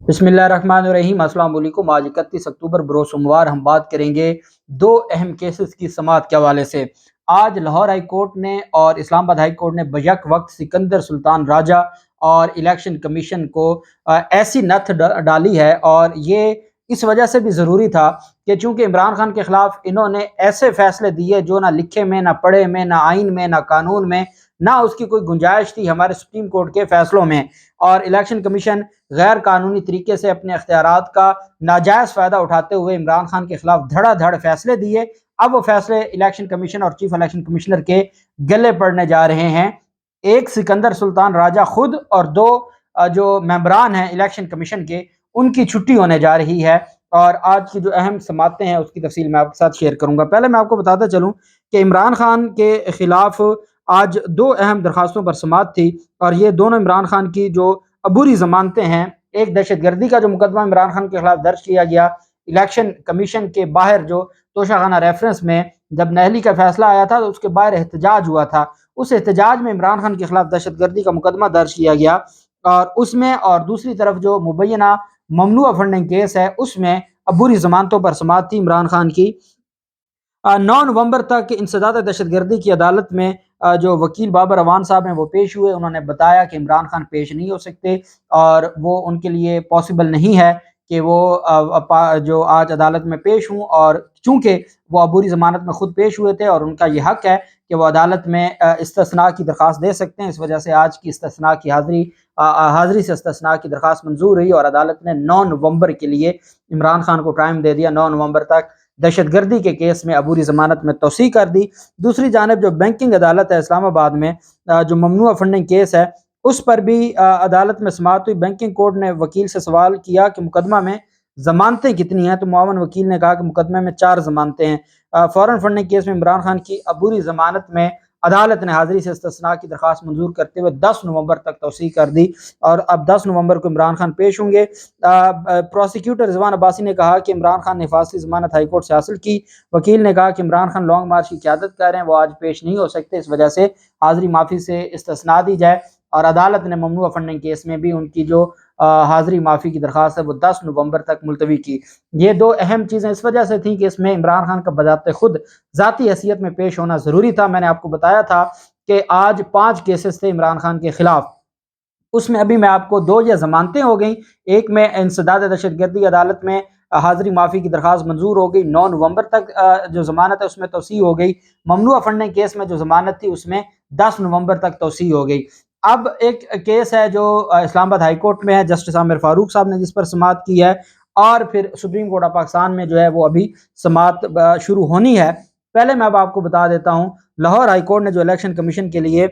बिस्मिल्लाहिर्रहमानिर्रहीम। अस्सलाम वालेकुम। आज 31 अक्टूबर बरोज़ सोमवार हम बात करेंगे दो अहम केसेस की समाअत के हवाले से। आज लाहौर हाई कोर्ट ने और इस्लामाबाद हाई कोर्ट ने बैक वक्त सिकंदर सुल्तान राजा और इलेक्शन कमीशन को ऐसी नथ डाली है, और ये इस वजह से भी ज़रूरी था कि चूँकि इमरान खान के ख़िलाफ़ इन्होंने ऐसे फ़ैसले दिए जो ना लिखे में, ना पढ़े में, ना आइन में, ना कानून में, ना उसकी कोई गुंजाइश थी हमारे सुप्रीम कोर्ट के फ़ैसलों में। और इलेक्शन कमीशन गैर कानूनी तरीके से अपने अख्तियारात का नाजायज़ फ़ायदा उठाते हुए इमरान खान के ख़िलाफ़ धड़ाधड़ फ़ैसले दिए। अब वो फ़ैसले इलेक्शन कमीशन और चीफ इलेक्शन कमिश्नर के गले पड़ने जा रहे हैं। एक सिकंदर सुल्तान राजा खुद और दो जो मेंबरान हैं इलेक्शन कमीशन के, उनकी छुट्टी होने जा रही है। और आज की जो अहम समातें हैं उसकी तफसील मैं आपके साथ शेयर करूँगा। पहले मैं आपको बताता चलूँ कि इमरान खान के ख़िलाफ़ आज दो अहम दरख्वास्तों पर समाअत थी, और ये दोनों इमरान खान की जो अबूरी ज़मानतें हैं। एक दहशतगर्दी का जो मुकदमा इमरान खान के खिलाफ दर्ज किया गया इलेक्शन कमीशन के बाहर, जो तोशाखाना रेफरेंस में जब नहली का फैसला आया था तो उसके बाहर एहतजाज हुआ था। उस एहतजाज में इमरान खान के खिलाफ दहशतगर्दी का मुकदमा दर्ज किया गया, और उसमें और दूसरी तरफ जो मुबैना ममनुआ फंडिंग केस है उसमें अबूरी ज़मानतों पर समाअत थी इमरान खान की। 9 नवंबर तक इंसदाद दहशतगर्दी की अदालत में जो वकील बाबर अवान साहब हैं वो पेश हुए। उन्होंने बताया कि इमरान खान पेश नहीं हो सकते, और वो उनके लिए पॉसिबल नहीं है कि वो जो आज अदालत में पेश हों। और चूँकि वो अबूरी ज़मानत में ख़ुद पेश हुए थे और उनका ये हक़ है कि वो अदालत में इस्तिस्ना की दरख्वास्त दे सकते हैं, इस वजह से आज की इस्तिस्ना की हाज़िरी से इस्तिस्ना की दरख्वास्त मंजूर हुई, और अदालत ने 9 नवंबर के लिए इमरान खान को टाइम दे दिया। 9 नवंबर तक दहशतगर्दी के केस में अबूरी ज़मानत में तौसीक़ कर दी। दूसरी जानब जो बैंकिंग अदालत है इस्लामाबाद में, जो ममनुआ फंडिंग केस है उस पर भी अदालत में समाअत हुई। बैंकिंग कोर्ट ने वकील से सवाल किया कि मुकदमा में ज़मानतें कितनी हैं, तो मुआवन वकील ने कहा कि मुकदमे में 4 ज़मानतें हैं। फ़ौरन फंडिंग केस में इमरान खान की अबूरी ज़मानत में अदालत ने हाज़िरी से इस्तिस्ना की दरख्वास्त मंजूर करते हुए 10 नवंबर तक तौसीक़ कर दी, और अब 10 नवंबर को इमरान खान पेश होंगे। प्रोसिक्यूटर रिजवान अब्बासी ने कहा कि इमरान खान ने हिफाजती ज़मानत हाई कोर्ट से हासिल की। वकील ने कहा कि इमरान खान लॉन्ग मार्च की क़यादत कर रहे हैं, वो आज पेश नहीं हो सकते, इस वजह से हाज़िरी माफ़ी से इस्तिस्ना दी जाए। और अदालत ने ममनुआ फंडिंग केस में भी उनकी जो हाज़िरी माफ़ी की दरख्वास्त है वो 10 नवंबर तक मुलतवी की। ये दो अहम चीज़ें इस वजह से थी कि इसमें इमरान खान का बज़ाते खुद ज़ाती हैसियत में पेश होना ज़रूरी था। मैंने आपको बताया था कि आज 5 केसेस थे इमरान खान के ख़िलाफ़, उसमें अभी मैं आपको 2 ये ज़मानतें हो गई। एक में इंसदाद दहशतगर्दी अदालत में हाज़िरी माफ़ी की दरख्वास्त मंजूर हो गई, 9 नवंबर तक जो ज़मानत है उसमें तौसीह हो गई। ममनुआ फंडिंग केस में जो ज़मानत थी उसमें 10 नवंबर तक तौसीह हो गई। अब एक केस है जो इस्लामाबाद हाई कोर्ट में है, जस्टिस आमिर फारूक साहब ने जिस पर समाअत की है, और फिर सुप्रीम कोर्ट ऑफ पाकिस्तान में जो है वो अभी समाअत शुरू होनी है। पहले मैं अब आपको बता देता हूँ, लाहौर हाई कोर्ट ने जो इलेक्शन कमीशन के लिए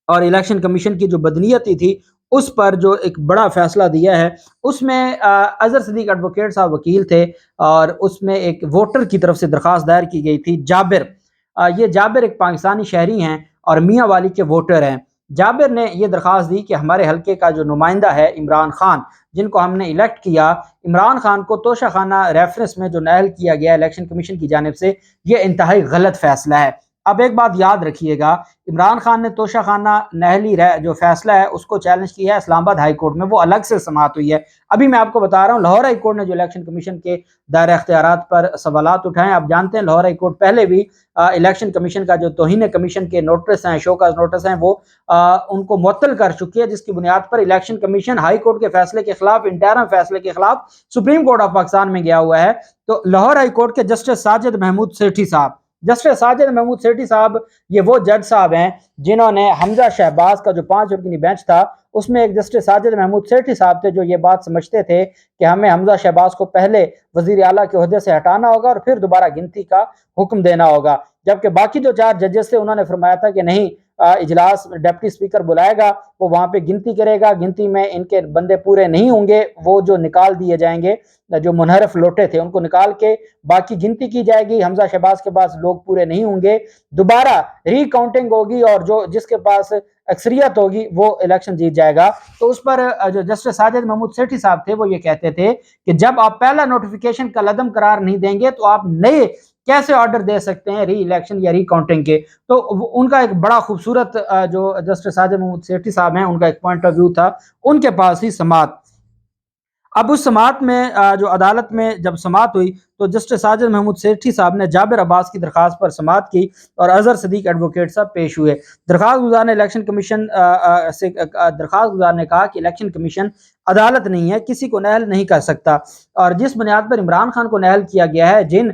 और इलेक्शन कमीशन की जो बदनीयती थी उस पर जो एक बड़ा फैसला दिया है, उसमें अजहर सिद्दीक एडवोकेट साहब वकील थे, और उसमें एक वोटर की तरफ से दरख्वास्त दायर की गई थी। जाबिर, ये जाबिर एक पाकिस्तानी शहरी हैं और मियाँ वाली के वोटर हैं। जाबिर ने यह दरख्वास्त दी कि हमारे हल्के का जो नुमाइंदा है इमरान खान, जिनको हमने इलेक्ट किया, इमरान खान को तोशाखाना रेफरेंस में जो नायल किया गया इलेक्शन कमीशन की जानिब से, यह इंतहाई गलत फैसला है। अब एक बात याद रखिएगा, इमरान खान ने तोशाखाना नहली जो फैसला है उसको चैलेंज किया है इस्लामाबाद हाई कोर्ट में, वो अलग से समाअत हुई है। अभी मैं आपको बता रहा हूँ लाहौर हाई कोर्ट ने जो इलेक्शन कमीशन के दायरे अख्तियारात पर सवालात उठाए। आप जानते हैं लाहौर हाई कोर्ट पहले भी इलेक्शन कमीशन का जो तौहीन कमीशन के नोटिस हैं, शोकाज नोटिस हैं, वो उनको मुअत्तल कर चुकी है, जिसकी बुनियाद पर इलेक्शन कमीशन हाई कोर्ट के फैसले के खिलाफ, इंटरम फैसले के खिलाफ सुप्रीम कोर्ट ऑफ पाकिस्तान में गया हुआ है। तो लाहौर हाई कोर्ट के जस्टिस साजिद महमूद सेठी साहब, जस्टिस साजिद महमूद सेठी साहब, ये वो जज साहब हैं जिन्होंने हमजा शहबाज का जो 5 रुकनी बेंच था उसमें एक जस्टिस साजिद महमूद सेठी साहब थे जो ये बात समझते थे कि हमें हमजा शहबाज को पहले वजीर आला के ओहदे से हटाना होगा और फिर दोबारा गिनती का हुक्म देना होगा। जबकि बाकी जो 4 जजेस थे उन्होंने फरमाया था कि नहीं, इजलास डिप्टी स्पीकर बुलाएगा, वो वहाँ पे गिनती करेगा, गिनती में इनके बंदे पूरे नहीं होंगे, वो जो निकाल दिए जाएंगे, जो मुनहरफ लोटे थे उनको निकाल के बाकी गिनती की जाएगी। हमजा शहबाज के पास लोग पूरे नहीं होंगे, दोबारा रिकाउंटिंग होगी, और जो जिसके पास अक्सरियत होगी वो इलेक्शन जीत जाएगा। तो उस पर जो जस्टिस साजिद महमूद सेठी साहब थे वो ये कहते थे कि जब आप पहला नोटिफिकेशन का लदम करार नहीं देंगे तो आप नए कैसे ऑर्डर दे सकते हैं री इलेक्शन या रिकाउंटिंग के। तो उनका एक बड़ा खूबसूरत जो जस्टिस साजिद महमूद सेठी साहब हैं उनका एक पॉइंट ऑफ व्यू था, उनके पास ही समाअत। اب اس سماعت میں جو عدالت میں جب سماعت ہوئی تو جسٹس ساجد محمود سیٹھی صاحب نے جابر عباس کی درخواست پر سماعت کی اور اظہر صدیق ایڈوکیٹ صاحب پیش ہوئے۔ درخواست گزار نے الیکشن کمیشن سے درخواست گزار نے کہا کہ الیکشن کمیشن عدالت نہیں ہے، کسی کو نااہل نہیں کر سکتا، اور جس بنیاد پر عمران خان کو نااہل کیا گیا ہے، جن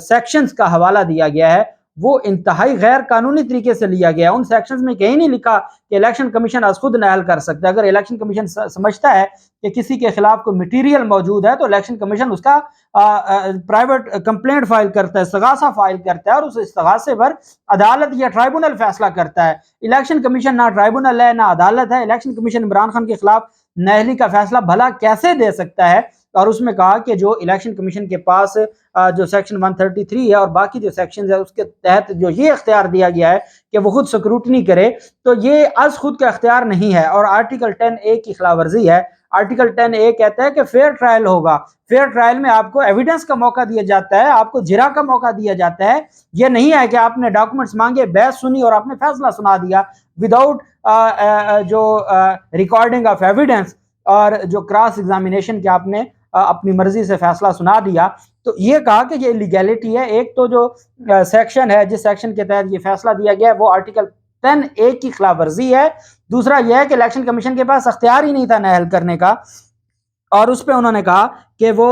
سیکشنز کا حوالہ دیا گیا ہے، وہ انتہائی غیر قانونی طریقے سے لیا گیا ہے۔ ان سیکشنز میں کہیں نہیں لکھا کہ الیکشن کمیشن از خود نااہل کر سکتا ہے۔ اگر الیکشن کمیشن سمجھتا ہے کہ کسی کے خلاف کوئی مٹیریل موجود ہے تو الیکشن کمیشن اس کا پرائیویٹ کمپلینٹ فائل کرتا ہے، استغاثہ فائل کرتا ہے، اور اس استغاثے پر عدالت یا ٹرائبونل فیصلہ کرتا ہے۔ الیکشن کمیشن نہ ٹرائبونل ہے نہ عدالت ہے۔ الیکشن کمیشن عمران خان کے خلاف نااہلی کا فیصلہ بھلا کیسے دے سکتا ہے؟ اور اس میں کہا کہ جو الیکشن کمیشن کے پاس جو سیکشن 133 ہے اور باقی جو سیکشنز ہے اس کے تحت جو یہ اختیار دیا گیا ہے کہ وہ خود سکروٹنی کرے، تو یہ از خود کا اختیار نہیں ہے، اور آرٹیکل 10A کی خلاف ورزی ہے۔ آرٹیکل 10A کہتا ہے کہ فیئر ٹرائل ہوگا۔ فیئر ٹرائل میں آپ کو ایویڈنس کا موقع دیا جاتا ہے، آپ کو جرا کا موقع دیا جاتا ہے۔ یہ نہیں ہے کہ آپ نے ڈاکومنٹس مانگے، بحث سنی اور آپ نے فیصلہ سنا دیا وداؤٹ جو ریکارڈنگ آف ایویڈنس اور جو کراس ایگزامینیشن کے آپ نے اپنی مرضی سے فیصلہ سنا دیا۔ تو یہ کہا کہ یہ لیگیلٹی ہے۔ ایک تو جو سیکشن ہے جس سیکشن کے تحت یہ فیصلہ دیا گیا ہے وہ آرٹیکل 10A کی خلاف ورزی ہے۔ دوسرا یہ ہے کہ الیکشن کمیشن کے پاس اختیار ہی نہیں تھا نااہل کرنے کا، اور اس پہ انہوں نے کہا کہ وہ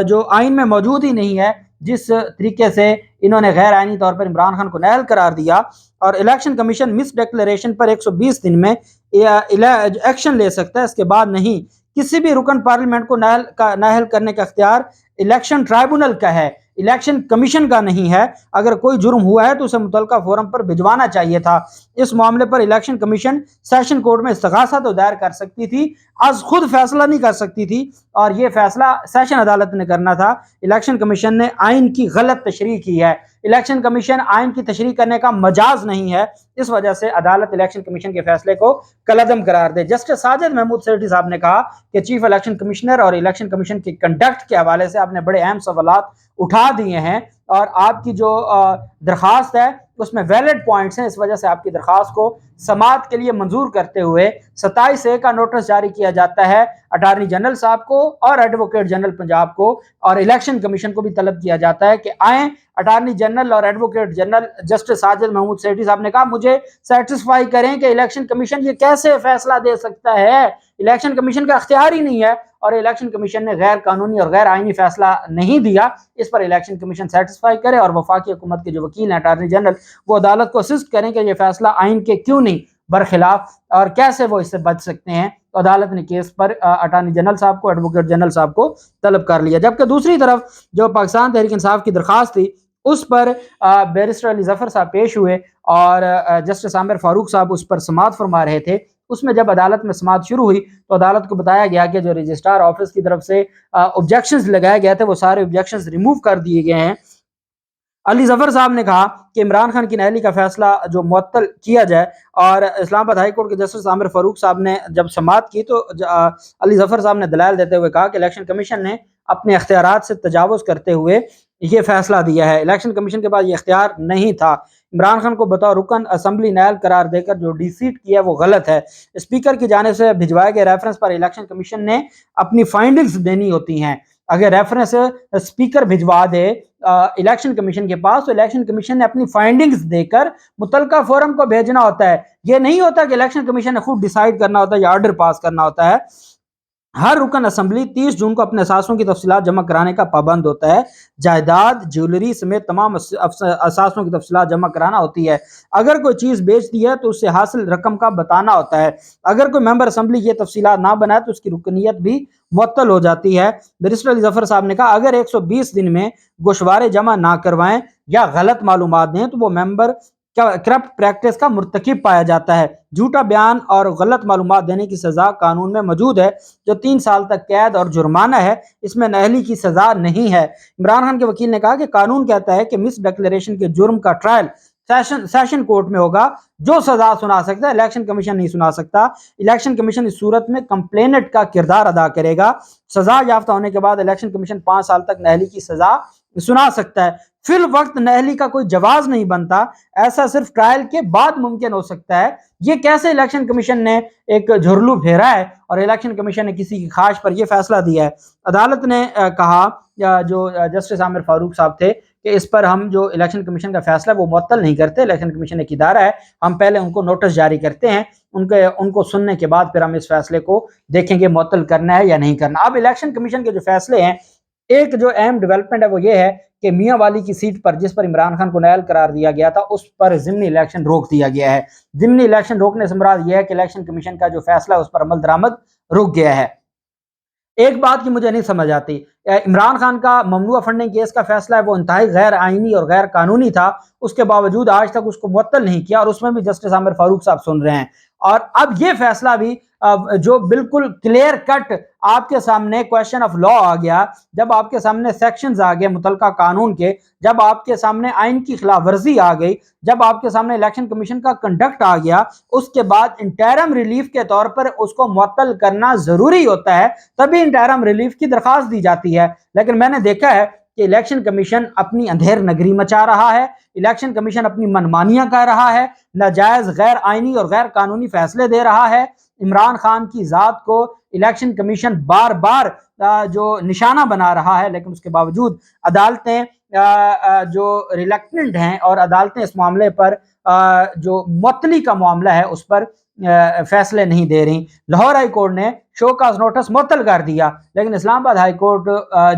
جو آئین میں موجود ہی نہیں ہے، جس طریقے سے انہوں نے غیر آئینی طور پر عمران خان کو نااہل قرار دیا، اور الیکشن کمیشن مس ڈکلیریشن پر 120 دن میں ایکشن لے سکتا ہے، اس کے بعد نہیں۔ کسی بھی رکن پارلیمنٹ کو نااہل کرنے کا اختیار الیکشن ٹرائبونل کا ہے، الیکشن کمیشن کا نہیں ہے۔ اگر کوئی جرم ہوا ہے تو اسے متعلقہ فورم پر بھجوانا چاہیے تھا۔ اس معاملے پر الیکشن کمیشن سیشن کورٹ میں استغاثہ تو دائر کر سکتی تھی، از خود فیصلہ نہیں کر سکتی تھی، اور یہ فیصلہ سیشن عدالت نے کرنا تھا۔ الیکشن کمیشن نے آئین کی غلط تشریح کی ہے۔ الیکشن کمیشن آئین کی تشریح کرنے کا مجاز نہیں ہے، اس وجہ سے عدالت الیکشن کمیشن کے فیصلے کو کالعدم قرار دے۔ جسٹس ساجد محمود سیٹھی صاحب نے کہا کہ چیف الیکشن کمشنر اور الیکشن کمیشن کے کنڈکٹ کے حوالے سے آپ نے بڑے اہم سوالات اٹھا دیے ہیں، اور آپ کی جو درخواست ہے اس میں ویلڈ پوائنٹس ہیں، اس وجہ سے آپ کی درخواست کو سماعت کے لیے منظور کرتے ہوئے 27A کا نوٹس جاری کیا جاتا ہے اٹارنی جنرل صاحب کو اور ایڈوکیٹ جنرل پنجاب کو، اور الیکشن کمیشن کو بھی طلب کیا جاتا ہے کہ آئیں۔ اٹارنی جنرل اور advocate general justice Sajid Mahmood Sethi sahib نے کہا مجھے سیٹسفائی کریں کہ الیکشن کمیشن یہ کیسے فیصلہ دے سکتا ہے، الیکشن کمیشن کا اختیار ہی نہیں ہے، اور الیکشن کمیشن نے غیر قانونی اور غیر آئینی فیصلہ نہیں دیا۔ اس پر الیکشن کمیشن سیٹسفائی کرے، اور وفاقی حکومت کے جو وکیل ہیں اٹارنی جنرل وہ عدالت کو اسسٹ کریں کہ یہ فیصلہ آئین کے کیوں نہیں برخلاف، اور کیسے وہ اس سے بچ سکتے ہیں۔ تو عدالت نے کیس پر اٹارنی جنرل صاحب کو، ایڈوکیٹ جنرل صاحب کو طلب کر لیا۔ جبکہ دوسری طرف جو پاکستان تحریک انصاف کی درخواست تھی اس پر بیرسٹر علی ظفر صاحب پیش ہوئے، اور جسٹس عامر فاروق صاحب اس پر سماعت فرما رہے تھے۔ اس میں جب عدالت میں سماعت شروع ہوئی تو عدالت کو بتایا گیا کہ جو رجسٹرار آفس کی طرف سے آبجیکشنز لگائے گئے تھے وہ سارے آبجیکشنز ریموو کر دیے گئے ہیں۔ علی ظفر صاحب نے کہا کہ عمران خان کی نااہلی کا فیصلہ جو معطل کیا جائے، اور اسلام آباد ہائی کورٹ کے جسٹس عامر فاروق صاحب نے جب سماعت کی تو علی ظفر صاحب نے دلائل دیتے ہوئے کہا کہ الیکشن کمیشن نے اپنے اختیارات سے تجاوز کرتے ہوئے یہ فیصلہ دیا ہے، الیکشن کمیشن کے پاس یہ اختیار نہیں تھا۔ عمران خان کو بطور رکن اسمبلی نائل قرار دے کر جو ڈی سیٹ کیا وہ غلط ہے۔ اسپیکر کی جانب سے بھجوائے گئے ریفرنس پر الیکشن کمیشن نے اپنی فائنڈنگز دینی ہوتی ہیں۔ اگر ریفرنس اسپیکر بھجوا دے الیکشن کمیشن کے پاس تو الیکشن کمیشن نے اپنی فائنڈنگز دے کر متعلقہ فورم کو بھیجنا ہوتا ہے۔ یہ نہیں ہوتا کہ الیکشن کمیشن نے خود ڈیسائیڈ کرنا ہوتا ہے یا آرڈر پاس کرنا ہوتا ہے۔ ہر رکن اسمبلی 30 جون کو اپنے اثاثوں کی تفصیلات جمع کرانے کا پابند ہوتا ہے۔ جائیداد، جیولری سمیت تمام اثاثوں کی تفصیلات جمع کرانا ہوتی ہے۔ اگر کوئی چیز بیچ دی ہے تو اس سے حاصل رقم کا بتانا ہوتا ہے۔ اگر کوئی ممبر اسمبلی یہ تفصیلات نہ بنائے تو اس کی رکنیت بھی معطل ہو جاتی ہے۔ بیرسٹر علی ظفر صاحب نے کہا اگر 120 دن میں گوشوارے جمع نہ کروائیں یا غلط معلومات دیں تو وہ ممبر کرپٹ پریکٹس کا مرتکب پایا جاتا ہے۔ جھوٹا بیان اور غلط معلومات دینے کی سزا قانون میں موجود ہے جو 3 سال تک قید اور جرمانہ ہے، اس میں نااہلی کی سزا نہیں ہے۔ عمران خان کے وکیل نے کہا کہ قانون کہتا ہے کہ مس ڈکلیریشن کے جرم کا ٹرائل सेशन कोर्ट में होगा जो सजा सुना सकता है, इलेक्शन कमीशन नहीं सुना सकता। इलेक्शन कमीशन इस सूरत में कंप्लेनेंट का किरदार अदा करेगा। सजा याफ्ता होने के बाद इलेक्शन कमीशन 5 साल तक नहली की सजा सुना सकता है। फिल वक्त नहली का कोई जवाज नहीं बनता, ऐसा सिर्फ ट्रायल के बाद मुमकिन हो सकता है। ये कैसे इलेक्शन कमीशन ने एक झुरलू फेरा है और इलेक्शन कमीशन ने किसी की ख्वाहिश पर यह फैसला दिया है। अदालत ने कहा, जो जस्टिस आमिर फारूक साहब थे, कि इस पर हम जो इलेक्शन कमीशन का फैसला वो मुअत्तल नहीं करते। इलेक्शन कमीशन एक इदारा है, हम पहले उनको नोटिस जारी करते हैं, उनको सुनने के बाद फिर हम इस फैसले को देखेंगे मुअत्तल करना है या नहीं करना। अब इलेक्शन कमीशन के जो फैसले हैं, एक जो अहम डेवलपमेंट है वो ये है कि मियाँ वाली की सीट पर जिस पर इमरान खान को नाअहल करार दिया गया था, उस पर ज़िमनी इलेक्शन रोक दिया गया है। ज़िमनी इलेक्शन रोकने से मुराद यह है कि इलेक्शन कमीशन का जो फैसला है उस पर अमल दरामद रुक गया है। एक बात की मुझे नहीं समझ आती, इमरान खान का ममनुआ फंडिंग केस का फैसला है वो इंतहाई गैर आइनी और गैर कानूनी था, उसके बावजूद आज तक उसको मुअत्तल नहीं किया और उसमें भी जस्टिस आमिर फारूक साहब सुन रहे हैं। और अब ये फैसला भी जो बिल्कुल क्लियर कट आपके सामने क्वेश्चन ऑफ लॉ आ गया, जब आपके सामने सेक्शंस आ गए मुतलका कानून के, जब आपके सामने आइन की खिलाफ वर्जी आ गई, जब आपके सामने इलेक्शन कमीशन का कंडक्ट आ गया, उसके बाद इंटरम रिलीफ के तौर पर उसको मुअत्तल करना जरूरी होता है, तभी इंटरम रिलीफ की दरखास्त दी जाती है। लेकिन मैंने देखा है कि इलेक्शन कमीशन अपनी अंधेर नगरी मचा रहा है, इलेक्शन कमीशन अपनी मनमानियां कर रहा है, नाजायज गैर आइनी और गैर कानूनी फैसले दे रहा है। इमरान खान की ज़ात को इलेक्शन कमीशन बार बार जो निशाना बना रहा है, लेकिन उसके बावजूद अदालतें जो रिलेक्टेंट हैं और अदालतें इस मामले पर जो मुअत्तली का मामला है उस पर फैसले नहीं दे रही। लाहौर हाई कोर्ट ने शो काज नोटिस मुअत्तल कर दिया, लेकिन इस्लामाबाद हाई कोर्ट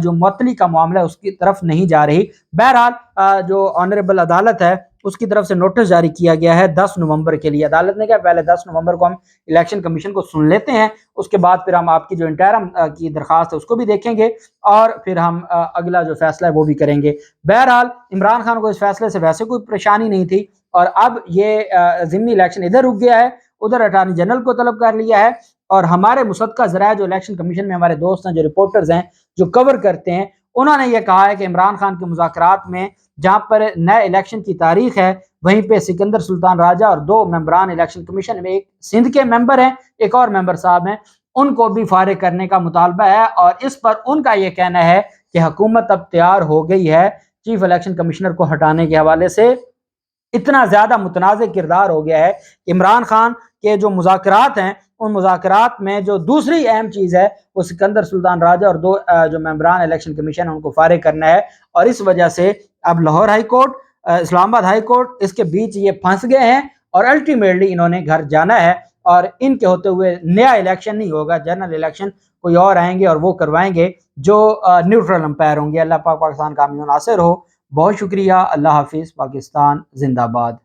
जो मुअत्तली का मामला है उसकी तरफ नहीं जा रही। बहरहाल जो ऑनरेबल अदालत है उसकी तरफ से नोटिस जारी किया गया है 10 नवंबर के लिए। अदालत ने कहा पहले 10 नवंबर को हम इलेक्शन कमीशन को सुन लेते हैं, उसके बाद फिर हम आपकी जो इंटरम की दरखास्त है उसको भी देखेंगे और फिर हम अगला जो फैसला है वो भी करेंगे। बहरहाल इमरान खान को इस फैसले से वैसे कोई परेशानी नहीं थी और अब ये ज़िमनी इलेक्शन इधर रुक गया है, उधर अटॉर्नी जनरल को तलब कर लिया है। और हमारे मुसद्दका ज़राए जो इलेक्शन कमीशन में हमारे दोस्त हैं, जो रिपोर्टर्स हैं, जो कवर करते हैं, उन्होंने ये कहा है कि इमरान खान के मुज़ाकरात में जहाँ पर नए इलेक्शन की तारीख है वहीं पे सिकंदर सुल्तान राजा और 2 मेंबरान इलेक्शन कमीशन में, एक सिंध के मेंबर हैं, एक और मेंबर साहब हैं, उनको भी फारिग करने का मुतालबा है। और इस पर उनका ये कहना है कि हुकूमत अब तैयार हो गई है चीफ इलेक्शन कमिश्नर को हटाने के हवाले से। इतना ज़्यादा मुतनाज़ किरदार हो गया है। इमरान खान के जो मुज़ाकरात हैं उन मुज़ाकरात में जो दूसरी अहम चीज़ है वो सिकंदर सुल्तान राजा और 2 जो मेंबरान इलेक्शन कमीशन है उनको फारिग करना है। और इस वजह से अब Lahore high court, Islamabad high court, इसके बीच ये फंस गए हैं और अल्टीमेटली इन्होंने घर जाना है। और इनके होते हुए नया इलेक्शन नहीं होगा, जनरल इलेक्शन कोई और आएंगे और वो करवाएंगे जो न्यूट्रल अंपायर होंगे। अल्लाह पाक पाकिस्तान का अमीन नासिर हो। बहुत शुक्रिया। अल्लाह हाफिज़। पाकिस्तान जिंदाबाद।